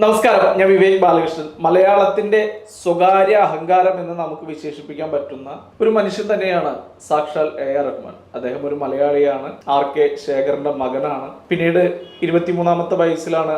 നമസ്കാരം, ഞാൻ വിവേക് ബാലകൃഷ്ണൻ. മലയാളത്തിന്റെ സ്വകാര്യ അഹങ്കാരം എന്ന് നമുക്ക് വിശേഷിപ്പിക്കാൻ പറ്റുന്ന ഒരു മനുഷ്യൻ തന്നെയാണ് സാക്ഷാൽ AR റഹ്മാൻ. അദ്ദേഹം ഒരു മലയാളിയാണ്, RK ശേഖറിന്റെ മകനാണ്. പിന്നീട് 23-ാമത്തെ വയസ്സിലാണ്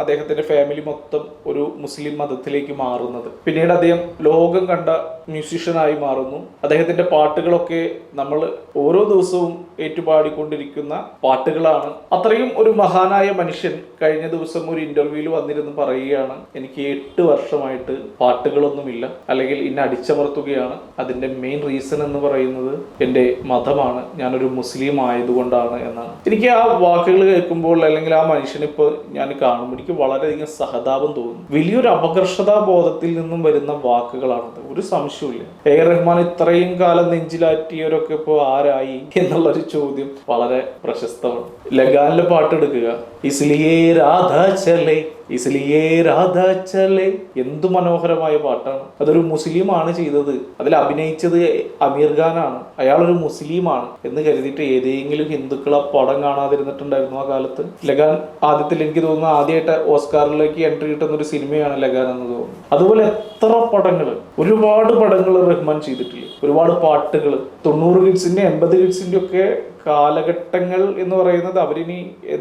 അദ്ദേഹത്തിന്റെ ഫാമിലി മൊത്തം ഒരു മുസ്ലിം മതത്തിലേക്ക് മാറുന്നത്. പിന്നീട് അദ്ദേഹം ലോകം കണ്ട മ്യൂസിഷ്യനായി മാറുന്നു. അദ്ദേഹത്തിന്റെ പാട്ടുകളൊക്കെ നമ്മൾ ഓരോ ദിവസവും ഏറ്റുപാടിക്കൊണ്ടിരിക്കുന്ന പാട്ടുകളാണ്. അത്രയും ഒരു മഹാനായ മനുഷ്യൻ കഴിഞ്ഞ ദിവസം ഒരു ഇന്റർവ്യൂവിൽ വന്നിരുന്ന് പറയുകയാണ്, എനിക്ക് 8 വർഷമായിട്ട് പാട്ടുകളൊന്നുമില്ല, അല്ലെങ്കിൽ ഇന്നെ അടിച്ചമർത്തുകയാണ്. അതിന്റെ മെയിൻ റീസൺ എന്ന് പറയുന്നത് എൻ്റെ മതമാണ്, ഞാനൊരു മുസ്ലിം ആയതുകൊണ്ടാണ് എന്നാണ്. എനിക്ക് ആ വാക്കുകൾ കേൾക്കുമ്പോൾ, അല്ലെങ്കിൽ ആ മനുഷ്യനിപ്പോൾ ഞാൻ കാണുമ്പോൾ എനിക്ക് വളരെയധികം സഹതാപം തോന്നുന്നു. വലിയൊരു അപകർഷതാ ബോധത്തിൽ നിന്നും വരുന്ന വാക്കുകളാണത്, ഒരു സംശയമില്ല. AR റഹ്മാൻ ഇത്രയും കാലം നെഞ്ചിലാറ്റിയവരൊക്കെ ഇപ്പോൾ ആരായി എന്നുള്ളൊരു ചോദ്യം വളരെ പ്രശസ്തമാണ്. ലഗാനിലെ പാട്ടെടുക്കുക, ഇസ്ലിയേ രാധ ചലേ ഇസ്ലിയേ രാധ ചലേ, എന്തു മനോഹരമായ പാട്ടാണ്. അതൊരു മുസ്ലിമാണ് ചെയ്തത്, അതിൽ അഭിനയിച്ചത് അമീർ ഖാനാണ്. അയാളൊരു മുസ്ലിമാണ് എന്ന് കരുതിയിട്ട് ഏതെങ്കിലും ഹിന്ദുക്കൾ ആ പടം കാണാതിരുന്നിട്ടുണ്ടായിരുന്നു ആ കാലത്ത്? ലഗാൻ ആദ്യത്തിൽ എനിക്ക് തോന്നുന്നു ആദ്യമായിട്ട് ഓസ്കാറിലേക്ക് എൻട്രി കിട്ടുന്ന ഒരു സിനിമയാണ് ലഗാൻ എന്ന് തോന്നുന്നു. അതുപോലെ എത്ര പടങ്ങൾ, ഒരുപാട് പടങ്ങൾ റഹ്മാൻ ചെയ്തിട്ടില്ല, ഒരുപാട് പാട്ടുകൾ. 90 കിഡ്സിന്റെ 80 കിഡ്സിന്റെ ഒക്കെ കാലഘട്ടങ്ങൾ എന്ന് പറയുന്നത് അവരിനി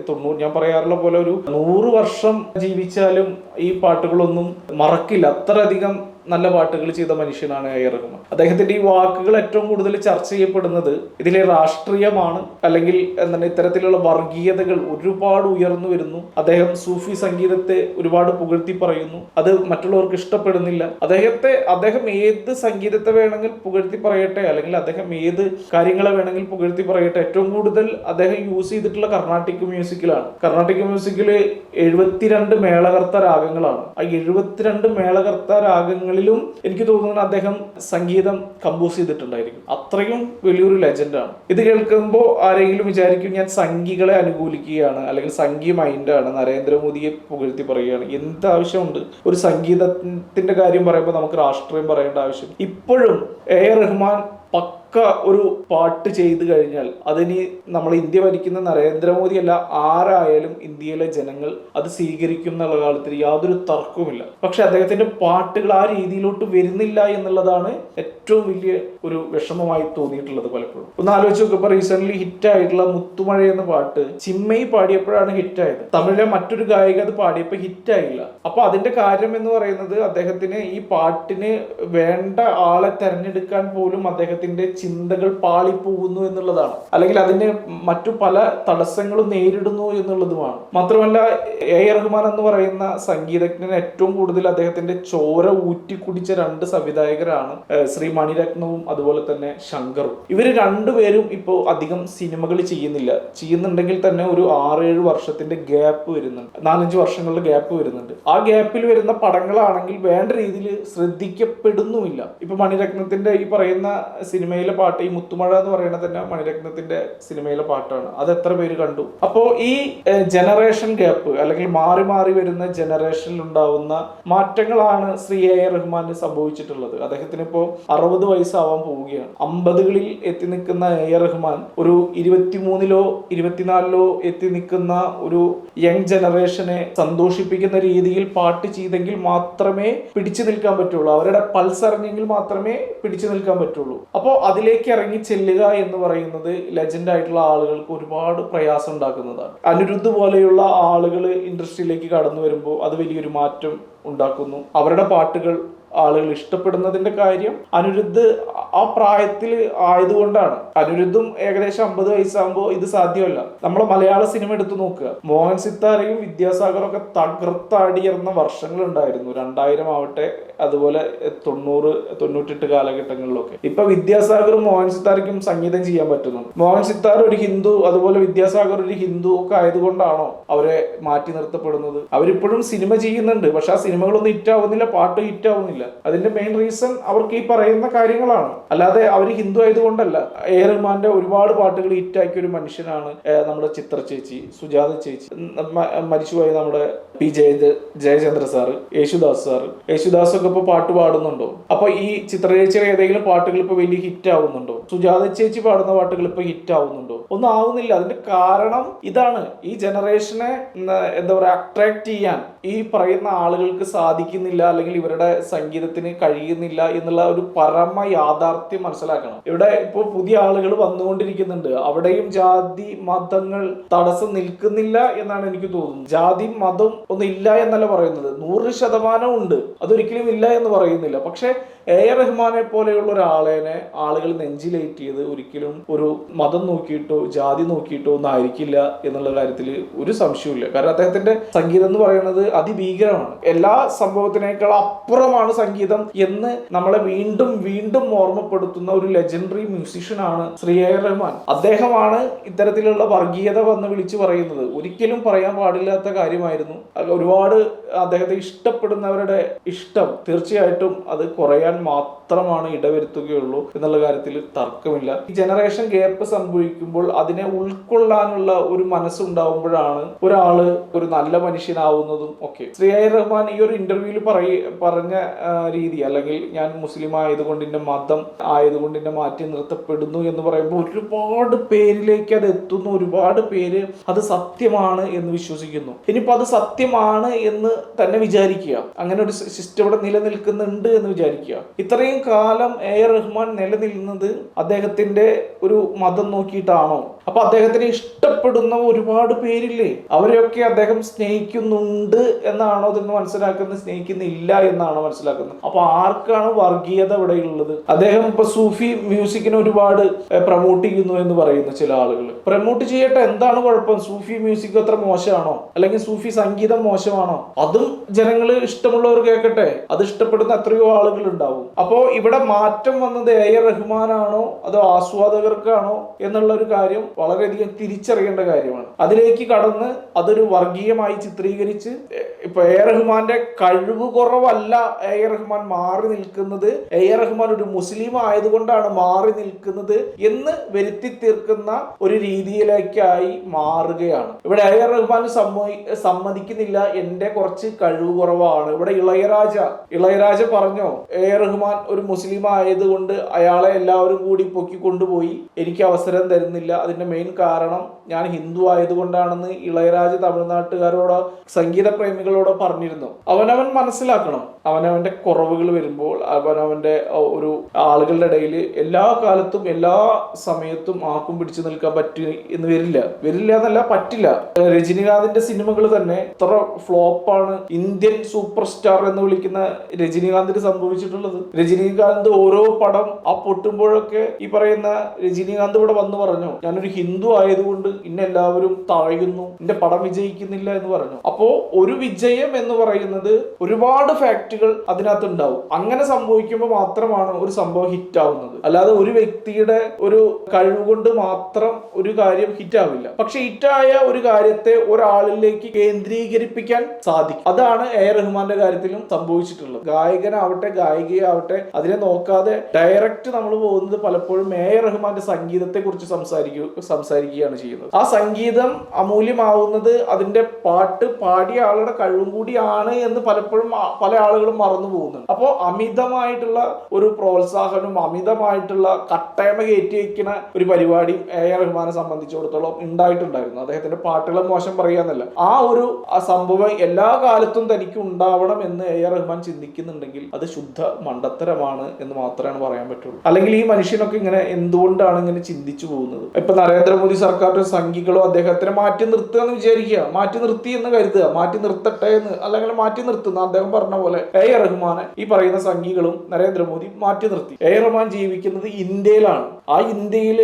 90, ഞാൻ പറയാറുള്ള പോലെ ഒരു 100 വർഷം ജീവിച്ചാലും ഈ പാട്ടുകളൊന്നും മറക്കില്ല. അത്രയധികം നല്ല പാട്ടുകൾ ചെയ്ത മനുഷ്യനാണ് AR റഹ്മാൻ. അദ്ദേഹത്തിന്റെ ഈ വാക്കുകൾ ഏറ്റവും കൂടുതൽ ചർച്ച ചെയ്യപ്പെടുന്നത് ഇതിലെ രാഷ്ട്രീയമാണ്, അല്ലെങ്കിൽ എന്താണ് ഇത്തരത്തിലുള്ള വർഗീയതകൾ ഒരുപാട് ഉയർന്നു വരുന്നു. അദ്ദേഹം സൂഫി സംഗീതത്തെ ഒരുപാട് പുകഴ്ത്തി പറയുന്നു, അത് മറ്റുള്ളവർക്ക് ഇഷ്ടപ്പെടുന്നില്ല. അദ്ദേഹം ഏത് സംഗീതത്തെ വേണമെങ്കിൽ പുകഴ്ത്തി പറയട്ടെ, അല്ലെങ്കിൽ അദ്ദേഹം ഏത് കാര്യങ്ങളെ വേണമെങ്കിൽ പുകഴ്ത്തി പറയട്ടെ. ഏറ്റവും കൂടുതൽ അദ്ദേഹം യൂസ് ചെയ്തിട്ടുള്ള കർണാട്ടിക് മ്യൂസിക്കിലാണ്. കർണാട്ടിക് മ്യൂസിക്കില് 72 മേളകർത്ത രാഗങ്ങളാണ്. ആ 72 മേളകർത്ത രാഗങ്ങളിലും എനിക്ക് തോന്നുന്നു അദ്ദേഹം സംഗീതം കമ്പോസ് ചെയ്തിട്ടുണ്ടായിരിക്കും. അത്രയും വലിയൊരു ലെജൻഡാണ്. ഇത് കേൾക്കുമ്പോൾ ആരെങ്കിലും വിചാരിക്കും ഞാൻ സംഘികളെ അനുകൂലിക്കുകയാണ്, അല്ലെങ്കിൽ സംഘി മൈൻഡാണ്, നരേന്ദ്രമോദിയെ പുകഴ്ത്തി പറയുകയാണ്. എന്താവശ്യമുണ്ട്? ഒരു സംഗീതത്തിന്റെ കാര്യം പറയുമ്പോൾ നമുക്ക് രാഷ്ട്രീയം പറയേണ്ട ആവശ്യം? ഇപ്പോഴും AR റഹ്മാൻ ഒരു പാട്ട് ചെയ്തു കഴിഞ്ഞാൽ അതിന് നമ്മൾ ഇന്ത്യ ഭരിക്കുന്ന നരേന്ദ്രമോദി അല്ല, ആരായാലും ഇന്ത്യയിലെ ജനങ്ങൾ അത് സ്വീകരിക്കും എന്നുള്ള കാലത്തിൽ യാതൊരു തർക്കവുമില്ല. പക്ഷെ അദ്ദേഹത്തിന്റെ പാട്ടുകൾ ആ രീതിയിലോട്ട് വരുന്നില്ല എന്നുള്ളതാണ് ഏറ്റവും വലിയ ഒരു വിഷമമായി തോന്നിയിട്ടുള്ളത് പലപ്പോഴും. ഒന്ന് ആലോചിച്ച് നോക്കുക, ഇപ്പൊ റീസെന്റ് ഹിറ്റ് ആയിട്ടുള്ള മുത്തുമഴ എന്ന പാട്ട് ചിന്മയി പാടിയപ്പോഴാണ് ഹിറ്റായത്. തമിഴിലെ മറ്റൊരു ഗായിക അത് പാടിയപ്പോൾ ഹിറ്റായില്ല. അപ്പൊ അതിന്റെ കാര്യം എന്ന് പറയുന്നത് അദ്ദേഹത്തിന് ഈ പാട്ടിന് വേണ്ട ആളെ തെരഞ്ഞെടുക്കാൻ പോലും അദ്ദേഹത്തിന്റെ ചിന്തകൾ പാളിപ്പോകുന്നു എന്നുള്ളതാണ്, അല്ലെങ്കിൽ അതിന് മറ്റു പല തടസ്സങ്ങളും നേരിടുന്നു എന്നുള്ളതുമാണ്. മാത്രമല്ല AR റഹ്മാൻ എന്ന് പറയുന്ന സംഗീതജ്ഞന് ഏറ്റവും കൂടുതൽ അദ്ദേഹത്തിന്റെ ചോര ഊറ്റിക്കുടിച്ച 2 സംവിധായകരാണ് ശ്രീ മണിരത്നവും അതുപോലെ തന്നെ ശങ്കറും. ഇവര് രണ്ടുപേരും ഇപ്പോൾ അധികം സിനിമകൾ ചെയ്യുന്നുണ്ടെങ്കിൽ തന്നെ ഒരു 6-7 വർഷത്തിന്റെ ഗ്യാപ്പ് വരുന്നുണ്ട്, 4-5 വർഷങ്ങളുടെ ഗ്യാപ്പ് വരുന്നുണ്ട്. ആ ഗ്യാപ്പിൽ വരുന്ന പടങ്ങളാണെങ്കിൽ വേണ്ട രീതിയിൽ ശ്രദ്ധിക്കപ്പെടുന്നുമില്ല. ഇപ്പൊ മണിരത്നത്തിന്റെ ഈ പറയുന്ന സിനിമയിലെ പാട്ട്, ഈ മുത്തുമഴ എന്ന് പറയുന്നത് തന്നെ മണിരത്നത്തിന്റെ സിനിമയിലെ പാട്ടാണ്. അത് എത്ര പേര് കണ്ടു? അപ്പോ ഈ ജനറേഷൻ ഗ്യാപ്പ്, അല്ലെങ്കിൽ മാറി മാറി വരുന്ന ജനറേഷനിൽ ഉണ്ടാവുന്ന മാറ്റങ്ങളാണ് ശ്രീ AR റഹ്മാന് സംഭവിച്ചിട്ടുള്ളത്. അദ്ദേഹത്തിന് ഇപ്പോ 60 വയസ്സാവാൻ പോവുകയാണ്. 50കളിൽ എത്തി നിൽക്കുന്ന AR റഹ്മാൻ ഒരു 23-ലോ 24-ലോ എത്തി നിൽക്കുന്ന ഒരു യങ് ജനറേഷനെ സന്തോഷിപ്പിക്കുന്ന രീതിയിൽ പാട്ട് ചെയ്തെങ്കിൽ മാത്രമേ പിടിച്ചു നിൽക്കാൻ പറ്റുള്ളൂ. അവരുടെ പൾസ് അറിഞ്ഞെങ്കിൽ മാത്രമേ പിടിച്ചു നിൽക്കാൻ പറ്റുള്ളൂ. അപ്പോൾ അതിലേക്ക് ഇറങ്ങി ചെല്ലുക എന്ന് പറയുന്നത് ലെജൻഡ് ആയിട്ടുള്ള ആളുകൾക്ക് ഒരുപാട് പ്രയാസം ഉണ്ടാക്കുന്നതാണ്. അനിരുദ്ധ് പോലെയുള്ള ആളുകൾ ഇൻഡസ്ട്രിയിലേക്ക് കടന്നു വരുമ്പോൾ അത് വലിയൊരു മാറ്റം ഉണ്ടാക്കുന്നു. അവരുടെ പാട്ടുകൾ ആളുകൾ ഇഷ്ടപ്പെടുന്നതിന്റെ കാര്യം അനിരുദ്ധ് ആ പ്രായത്തിൽ ആയതുകൊണ്ടാണ്. അനിരുദ്ധും ഏകദേശം 50 വയസ്സാകുമ്പോൾ ഇത് സാധ്യമല്ല. നമ്മളെ മലയാള സിനിമ എടുത്തു നോക്കുക, മോഹൻ സിത്താരയും വിദ്യാസാഗറും ഒക്കെ തകർത്താടിയിരുന്ന വർഷങ്ങൾ ഉണ്ടായിരുന്നു. 2000 ആവട്ടെ, അതുപോലെ 90, 98 കാലഘട്ടങ്ങളിലൊക്കെ. ഇപ്പൊ വിദ്യാസാഗറും മോഹൻ സിത്താരയ്ക്കും സംഗീതം ചെയ്യാൻ പറ്റുന്നു. മോഹൻ സിത്താർ ഒരു ഹിന്ദു, അതുപോലെ വിദ്യാസാഗർ ഒരു ഹിന്ദു ഒക്കെ ആയതുകൊണ്ടാണോ അവരെ മാറ്റി നിർത്തപ്പെടുന്നത്? അവരിപ്പോഴും സിനിമ ചെയ്യുന്നുണ്ട്, പക്ഷെ ആ സിനിമകളൊന്നും ഹിറ്റാവുന്നില്ല, പാട്ട് ഹിറ്റാവുന്നില്ല. ആവുന്നില്ല. അതിന്റെ മെയിൻ റീസൺ അവർക്ക് ഈ പറയുന്ന കാര്യങ്ങളാണ്, അല്ലാതെ അവർ ഹിന്ദു ആയതുകൊണ്ടല്ല. റഹ്മാന്റെ ഒരുപാട് പാട്ടുകൾ ഹിറ്റാക്കിയ ഒരു മനുഷ്യനാണ് നമ്മുടെ ചിത്ര ചേച്ചി, സുജാത ചേച്ചി, മരിച്ചുപോയ നമ്മുടെ പി ജയചന്ദ്ര സാറ്, യേശുദാസ് ഒക്കെ ഇപ്പൊ പാട്ട് പാടുന്നുണ്ടോ? അപ്പൊ ഈ ചിത്ര ചേച്ചിയുടെ ഏതെങ്കിലും പാട്ടുകൾ ഇപ്പൊ വലിയ ഹിറ്റ് ആവുന്നുണ്ടോ? സുജാത ചേച്ചി പാടുന്ന പാട്ടുകൾ ഇപ്പൊ ഹിറ്റ് ആവുന്നുണ്ടോ? ഒന്നും ആവുന്നില്ല. അതിന്റെ കാരണം ഇതാണ്, ഈ ജനറേഷനെ എന്താ പറയാ അട്രാക്ട് ചെയ്യാൻ ഈ പറയുന്ന ആളുകൾക്ക് സാധിക്കുന്നില്ല, അല്ലെങ്കിൽ ഇവരുടെ സംഗീതത്തിന് കഴിയുന്നില്ല എന്നുള്ള ഒരു പരമ യാഥാർത്ഥ്യം മനസ്സിലാക്കണം. ഇവിടെ ഇപ്പോൾ പുതിയ ആളുകൾ വന്നുകൊണ്ടിരിക്കുന്നുണ്ട്, അവിടെയും ജാതി മതങ്ങൾ തടസ്സം നിൽക്കുന്നില്ല എന്നാണ് എനിക്ക് തോന്നുന്നത്. ജാതി മതം ഒന്നും ഇല്ല എന്നല്ല പറയുന്നത്, 100% ഉണ്ട്, അതൊരിക്കലും ഇല്ല എന്ന് പറയുന്നില്ല. പക്ഷെ റഹ്മാനെ പോലെയുള്ള ഒരാളെ ആളുകൾ നെഞ്ചിലേറ്റിയത് ഒരിക്കലും ഒരു മതം നോക്കിയിട്ടോ ജാതി നോക്കിയിട്ടോ ഒന്നും ആയിരിക്കില്ല എന്നുള്ള കാര്യത്തിൽ ഒരു സംശയമില്ല. കാരണം അദ്ദേഹത്തിന്റെ സംഗീതം എന്ന് പറയുന്നത് അതിഭീകരമാണ്, എല്ലാ സംഭവത്തിനേക്കാൾ അപ്പുറമാണ് സംഗീതം എന്ന് നമ്മളെ വീണ്ടും വീണ്ടും ഓർമ്മപ്പെടുത്തുന്ന ഒരു ലെജൻഡറി മ്യൂസിഷ്യനാണ് ശ്രീ റഹ്മാൻ. അദ്ദേഹമാണ് ഇത്തരത്തിലുള്ള വർഗീയത വന്ന് വിളിച്ചു പറയുന്നത്. ഒരിക്കലും പറയാൻ പാടില്ലാത്ത കാര്യമായിരുന്നു. ഒരുപാട് അദ്ദേഹത്തെ ഇഷ്ടപ്പെടുന്നവരുടെ ഇഷ്ടം തീർച്ചയായിട്ടും അത് കുറയാൻ മാത്രമാണ് ഇടവരുത്തുകയുള്ളൂ എന്നുള്ള കാര്യത്തിൽ തർക്കമില്ല. ഈ ജനറേഷൻ ഗ്യാപ്പ് സംഭവിക്കുമ്പോൾ അതിനെ ഉൾക്കൊള്ളാനുള്ള ഒരു മനസ്സുണ്ടാവുമ്പോഴാണ് ഒരാള് ഒരു നല്ല മനുഷ്യനാവുന്നതും ഒക്കെ. ശ്രീ റഹ്മാൻ ഈ ഒരു ഇന്റർവ്യൂവിൽ പറഞ്ഞ രീതി, അല്ലെങ്കിൽ ഞാൻ മുസ്ലിം ആയതുകൊണ്ട് എന്റെ മതം ആയതുകൊണ്ട് എന്നെ മാറ്റി നിർത്തപ്പെടുന്നു എന്ന് പറയുമ്പോൾ ഒരുപാട് പേരിലേക്ക് അത് എത്തുന്നു. ഒരുപാട് പേര് അത് സത്യമാണ് എന്ന് വിശ്വസിക്കുന്നു. ഇനിയിപ്പോ അത് സത്യമാണ് എന്ന് തന്നെ വിചാരിക്കുക, അങ്ങനെ ഒരു സിസ്റ്റം ഇവിടെ നിലനിൽക്കുന്നുണ്ട് എന്ന് വിചാരിക്കുക. ഇത്രയും കാലം റഹ്മാൻ നിലനിൽക്കുന്നത് അദ്ദേഹത്തിന്റെ ഒരു മതം നോക്കിയിട്ടാണോ? അപ്പൊ അദ്ദേഹത്തിനെ ഇഷ്ടപ്പെടുന്ന ഒരുപാട് പേരില്ലേ, അവരെയൊക്കെ അദ്ദേഹം സ്നേഹിക്കുന്നുണ്ട് എന്നാണോ അതെന്ന് മനസ്സിലാക്കുന്നത്? സ്നേഹിക്കുന്നില്ല എന്നാണോ മനസ്സിലാക്കുന്നത്? അപ്പൊ ആർക്കാണ് വർഗീയത ഇവിടെ ഉള്ളത്? അദ്ദേഹം ഇപ്പൊ സൂഫി മ്യൂസിക്കിനെ ഒരുപാട് പ്രൊമോട്ട് ചെയ്യുന്നു എന്ന് പറയുന്നു ചില ആളുകൾ. പ്രൊമോട്ട് ചെയ്യട്ടെ, എന്താണ് കുഴപ്പം? സൂഫി മ്യൂസിക് അത്ര മോശമാണോ? അല്ലെങ്കിൽ സൂഫി സംഗീതം മോശമാണോ? അതും ജനങ്ങൾ ഇഷ്ടമുള്ളവർ കേൾക്കട്ടെ, അത് ഇഷ്ടപ്പെടുന്ന എത്രയോ ആളുകൾ ഉണ്ടാവും. അപ്പോ ഇവിടെ മാറ്റം വന്നത് റഹ്മാനാണോ അതോ ആസ്വാദകർക്കാണോ എന്നുള്ള ഒരു കാര്യം വളരെയധികം തിരിച്ചറിയേണ്ട കാര്യമാണ്. അതിലേക്ക് കടന്ന് അതൊരു വർഗീയമായി ചിത്രീകരിച്ച് ഇപ്പൊ റഹ്മാന്റെ കഴിവ് കുറവല്ല റഹ്മാൻ മാറി നിൽക്കുന്നത്, റഹ്മാൻ ഒരു മുസ്ലിം ആയതുകൊണ്ടാണ് മാറി നിൽക്കുന്നത് എന്ന് വരുത്തി തീർക്കുന്ന ഒരു രീതിയിലേക്കായി മാറുകയാണ്. ഇവിടെ റഹ്മാൻ സമ്മതിക്കുന്നില്ല എന്റെ കുറച്ച് കഴിവ് കുറവാണ്. ഇവിടെ ഇളയരാജ പറഞ്ഞോ റഹ്മാൻ ഒരു മുസ്ലിം ആയതുകൊണ്ട് അയാളെ എല്ലാവരും കൂടി പൊക്കി കൊണ്ടുപോയി എനിക്ക് അവസരം തരുന്നില്ല, അതിന്റെ മെയിൻ കാരണം ഞാൻ ഹിന്ദു ആയതുകൊണ്ടാണെന്ന് ഇളയരാജ തമിഴ്നാട്ടുകാരോടോ സംഗീത പ്രേമികളോടോ പറഞ്ഞിരുന്നു. അവനവൻ മനസ്സിലാക്കണം, അവനവന്റെ കുറവുകൾ വരുമ്പോൾ അവനവന്റെ ഒരു ആളുകളുടെ ഇടയിൽ എല്ലാ കാലത്തും എല്ലാ സമയത്തും ആർക്കും പിടിച്ചു നിൽക്കാൻ എന്ന് വരില്ല എന്നല്ല, പറ്റില്ല. രജനീകാന്തിന്റെ സിനിമകൾ തന്നെ എത്ര ഫ്ലോപ്പാണ് ഇന്ത്യൻ സൂപ്പർ സ്റ്റാർ എന്ന് വിളിക്കുന്ന രജനീകാന്തിന് സംഭവിച്ചിട്ടുള്ളത്. രജനീകാന്ത് ഓരോ പടം ആ പൊട്ടുമ്പോഴൊക്കെ ഈ പറയുന്ന രജനീകാന്ത് ഇവിടെ വന്ന് പറഞ്ഞു, ഞാനൊരു ഹിന്ദു ആയതുകൊണ്ട് ഇന്നെല്ലാവരും തഴയുന്നു, എന്റെ പടം വിജയിക്കുന്നില്ല എന്ന് പറഞ്ഞു. അപ്പോ ഒരു വിജയം എന്ന് പറയുന്നത് ഒരുപാട് ഫാക്ടുകൾ അതിനകത്ത് ഉണ്ടാവും. അങ്ങനെ സംഭവിക്കുമ്പോൾ മാത്രമാണ് ഒരു സംഭവം ഹിറ്റ് ആവുന്നത്. അല്ലാതെ ഒരു വ്യക്തിയുടെ ഒരു കഴിവ് കൊണ്ട് മാത്രം ഒരു കാര്യം ഹിറ്റ് ആവില്ല. പക്ഷെ ഹിറ്റായ ഒരു കാര്യത്തെ ഒരാളിലേക്ക് കേന്ദ്രീകരിപ്പിക്കാൻ സാധിക്കും. അതാണ് റഹ്മാന്റെ കാര്യത്തിലും സംഭവിച്ചിട്ടുള്ളത്. ഗായകനാവട്ടെ ഗായികയാവട്ടെ അതിനെ നോക്കാതെ ഡയറക്റ്റ് നമ്മൾ പോകുന്നത് പലപ്പോഴും റഹ്മാന്റെ സംഗീതത്തെ കുറിച്ച് സംസാരിക്കുകയാണ് ചെയ്യുന്നത്. ആ സംഗീതം അമൂല്യമാവുന്നത് അതിന്റെ പാട്ട് പാടിയ ആളുടെ കഴിവും കൂടിയാണ് എന്ന് പലപ്പോഴും പല ആളുകളും മറന്നു പോകുന്നുണ്ട്. അപ്പോൾ അമിതമായിട്ടുള്ള ഒരു പ്രോത്സാഹനവും അമിതമായിട്ടുള്ള കട്ടയമ കയറ്റി വയ്ക്കുന്ന ഒരു പരിപാടി റഹ്മാനെ സംബന്ധിച്ചിടത്തോളം ഉണ്ടായിട്ടുണ്ടായിരുന്നു. അദ്ദേഹത്തിന്റെ പാട്ടുകൾ മോശം പറയാന്നല്ല, ആ ഒരു സംഭവം എല്ലാ കാലത്തും തനിക്ക് ഉണ്ടാവണം എന്ന് റഹ്മാൻ ചിന്തിക്കുന്നുണ്ടെങ്കിൽ അത് ശുദ്ധ മണ്ടത്തരമാണ് എന്ന് മാത്രമാണ് പറയാൻ പറ്റുള്ളൂ. അല്ലെങ്കിൽ ഈ മനുഷ്യനൊക്കെ ഇങ്ങനെ എന്തുകൊണ്ടാണ് ഇങ്ങനെ ചിന്തിച്ചു പോകുന്നത്? ഇപ്പൊ നരേന്ദ്രമോദി സർക്കാരിന്റെ സംഘികളോ അദ്ദേഹത്തിനെ മാറ്റി നിർത്തുക എന്ന് വിചാരിക്കുക, മാറ്റി നിർത്തി എന്ന് കരുതുക, മാറ്റി നിർത്തട്ടെ എന്ന്, അല്ലെങ്കിൽ മാറ്റി നിർത്തുന്ന അദ്ദേഹം പറഞ്ഞ പോലെ റഹ്മാനെ ഈ പറയുന്ന സംഘികളും നരേന്ദ്രമോദി മാറ്റി നിർത്തി. റഹ്മാൻ ജീവിക്കുന്നത് ഇന്ത്യയിലാണ്. ആ ഇന്ത്യയിൽ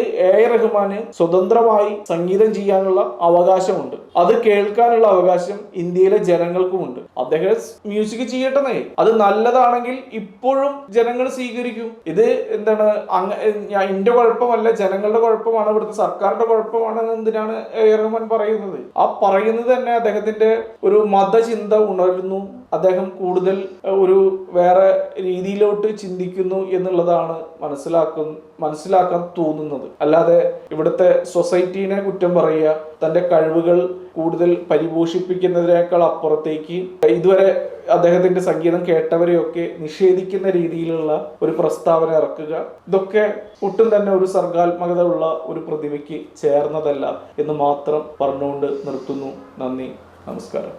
റഹ്മാന് സ്വതന്ത്രമായി സംഗീതം ചെയ്യാനുള്ള അവകാശമുണ്ട്. അത് കേൾക്കാനുള്ള അവകാശം ഇന്ത്യയിലെ ജനങ്ങൾക്കുമുണ്ട്. അദ്ദേഹം മ്യൂസിക് ചെയ്യട്ടെന്നേ, അത് നല്ലതാണെങ്കിൽ ഇപ്പോഴും ജനങ്ങൾ സ്വീകരിക്കും. ഇത് എന്താണ്, എന്റെ കുഴപ്പമല്ല, ജനങ്ങളുടെ കുഴപ്പമാണ്, ഇവിടുത്തെ സർക്കാർ സർക്കാരിന്റെ കുഴപ്പമാണെന്ന് എന്തിനാണ് റഹ്മാൻ പറയുന്നത്? ആ പറയുന്നത് തന്നെ അദ്ദേഹത്തിന്റെ ഒരു മതചിന്ത ഉണരുന്നു, അദ്ദേഹം കൂടുതൽ ഒരു വേറെ രീതിയിലോട്ട് ചിന്തിക്കുന്നു എന്നുള്ളതാണ് മനസ്സിലാക്കാൻ തോന്നുന്നത്. അല്ലാതെ ഇവിടുത്തെ സൊസൈറ്റീനെ കുറ്റം പറയുക, തന്റെ കഴിവുകൾ കൂടുതൽ പരിപോഷിപ്പിക്കുന്നതിനേക്കാൾ അപ്പുറത്തേക്ക് ഇതുവരെ അദ്ദേഹത്തിന്റെ സംഗീതം കേട്ടവരെയൊക്കെ നിഷേധിക്കുന്ന രീതിയിലുള്ള ഒരു പ്രസ്താവന ഇറക്കുക, ഇതൊക്കെ ഒട്ടും തന്നെ ഒരു സർഗാത്മകത ഉള്ള ഒരു പ്രതിഭയ്ക്ക് ചേർന്നതല്ല എന്ന് മാത്രം പറഞ്ഞുകൊണ്ട് നിർത്തുന്നു. നന്ദി, നമസ്കാരം.